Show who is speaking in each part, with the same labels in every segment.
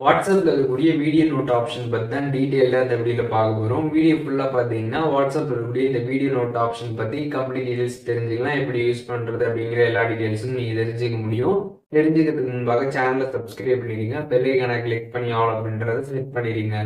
Speaker 1: வாட்ஸ்அப்பில் இருக்கக்கூடிய video note option பற்றி தான் டீட்டெயிலாக இந்த வீடியோவில் பார்க்க போகிறோம். வீடியோ ஃபுல்லாக பார்த்தீங்கன்னா வாட்ஸ்அப்பில் இருக்கக்கூடிய இந்த வீடியோ நோட் ஆப்ஷன் பற்றி கம்ப்ளீட் டீட்டெயில்ஸ் தெரிஞ்சுக்கலாம். எப்படி யூஸ் பண்ணுறது அப்படிங்கிற எல்லா டீட்டெயில்ஸும் நீங்கள் தெரிஞ்சுக்க முடியும். தெரிஞ்சுக்கிறதுக்கு முன்பாக சேனலை சப்ஸ்கிரைப் பண்ணிடுங்க. பெல் ஐகானை கிளிக் பண்ணி ஆல் அப்படின்றத செலக்ட் பண்ணிடுங்க.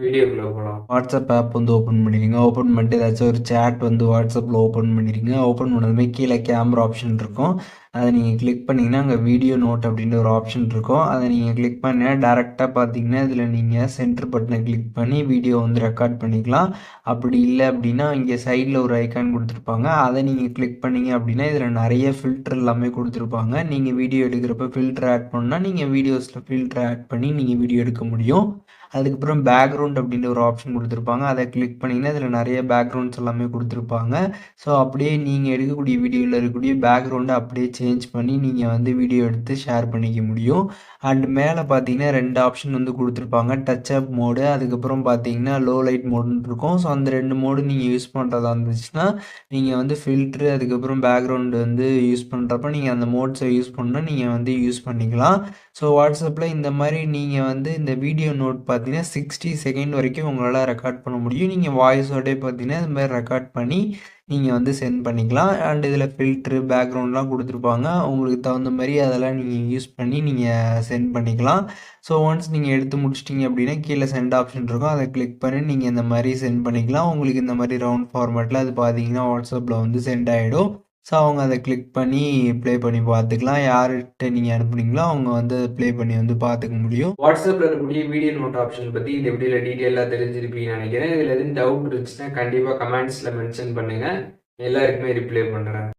Speaker 1: வீடியோக்குள்ளே போகலாம்.
Speaker 2: வாட்ஸ்அப் ஆப் வந்து ஓப்பன் பண்ணிடுங்க. ஓப்பன் பண்ணிட்டு ஏதாச்சும் ஒரு சேட் வந்து வாட்ஸ்அப்பில் ஓப்பன் பண்ணிடுங்க. ஓப்பன் பண்ணதுமே கீழே கேமரா ஆப்ஷன் இருக்கும். அதை நீங்கள் கிளிக் பண்ணிங்கன்னா அங்கே வீடியோ நோட் அப்படின்ற ஒரு ஆப்ஷன் இருக்கும். அதை நீங்கள் கிளிக் பண்ணினா டேரெக்டாக பார்த்தீங்கன்னா இதில் நீங்கள் சென்டர் பட்டனை கிளிக் பண்ணி வீடியோ வந்து ரெக்கார்ட் பண்ணிக்கலாம். அப்படி இல்லை அப்படின்னா இங்கே சைடில் ஒரு ஐக்கான் கொடுத்துருப்பாங்க. அதை நீங்கள் கிளிக் பண்ணிங்க அப்படின்னா இதில் நிறைய ஃபில்டர் எல்லாமே கொடுத்துருப்பாங்க. நீங்கள் வீடியோ எடுக்கிறப்ப ஃபில்டர் ஆட் பண்ணால் நீங்கள் வீடியோஸில் ஃபில்டர் ஆட் பண்ணி நீங்கள் வீடியோ எடுக்க முடியும். அதுக்கப்புறம் பேக்ரவுண்ட் அப்படின்ற ஒரு ஆப்ஷன் கொடுத்துருப்பாங்க. அதை கிளிக் பண்ணிங்கன்னா இதில் நிறைய பேக்ரவுண்ட்ஸ் எல்லாமே கொடுத்துருப்பாங்க. ஸோ அப்படியே நீங்கள் எடுக்கக்கூடிய வீடியோவில் இருக்கக்கூடிய பேக்ரவுண்டை அப்படியே சேஞ்ச் பண்ணி நீங்கள் வந்து வீடியோ எடுத்து ஷேர் பண்ணிக்க முடியும். அண்ட் மேலே பார்த்தீங்கன்னா 2 ஆப்ஷன் வந்து கொடுத்துருப்பாங்க. டச் அப் மோடு, அதுக்கப்புறம் பார்த்தீங்கன்னா லோ லைட் மோடுன்னு இருக்கும். ஸோ அந்த 2 மோடு நீங்கள் யூஸ் பண்ணுறதா இருந்துச்சுன்னா நீங்கள் வந்து ஃபில்ட்ரு அதுக்கப்புறம் பேக்ரவுண்டு வந்து யூஸ் பண்ணுறப்ப நீங்கள் அந்த மோட்ஸை யூஸ் பண்ணால் நீங்கள் வந்து யூஸ் பண்ணிக்கலாம். ஸோ வாட்ஸ்அப்பில் இந்த மாதிரி நீங்கள் வந்து இந்த வீடியோ நோட் பார்த்தீங்கன்னா 60 செகண்ட் வரைக்கும் உங்களால் ரெக்கார்ட் பண்ண முடியும். நீங்கள் வாய்ஸோடே பார்த்தீங்கன்னா இது மாதிரி ரெக்கார்ட் பண்ணி நீங்கள் வந்து சென்ட் பண்ணிக்கலாம். அண்ட் இதில் ஃபில்ட்ரு பேக்ரவுண்ட்லாம் கொடுத்துருப்பாங்க. உங்களுக்கு தகுந்த மாதிரி அதெல்லாம் நீங்கள் யூஸ் பண்ணி நீங்கள் சென்ட் பண்ணிக்கலாம். ஸோ ஒன்ஸ் நீங்கள் எடுத்து முடிச்சிட்டிங்க அப்படின்னா கீழே சென்ட் ஆப்ஷன் இருக்கும். அதை கிளிக் பண்ணி நீங்கள் இந்த மாதிரி சென்ட் பண்ணிக்கலாம். உங்களுக்கு இந்த மாதிரி ரவுண்ட் ஃபார்மேட்டில் அது பார்த்தீங்கன்னா வாட்ஸ்அப்பில் வந்து சென்ட் ஆகிடும். ஸோ அவங்க அதை கிளிக் பண்ணி ப்ளே பண்ணி பார்த்துக்கலாம். யார்கிட்ட நீங்கள் அனுப்புனீங்களோ அவங்க வந்து ப்ளே பண்ணி வந்து பார்த்துக்க முடியும்.
Speaker 1: வாட்ஸ்அப்பில் இருக்கக்கூடிய வீடியோ நோட் ஆப்ஷன் பற்றி இந்த வீடியோவில் டீட்டெயிலாக தெரிஞ்சிருப்பீங்கன்னு நினைக்கிறேன். இதில் எதுவும் டவுட் இருந்துச்சுன்னா கண்டிப்பாக கமெண்ட்ஸில் மென்ஷன் பண்ணுங்கள். எல்லாருக்குமே ரிப்ளை பண்ணுறேன்.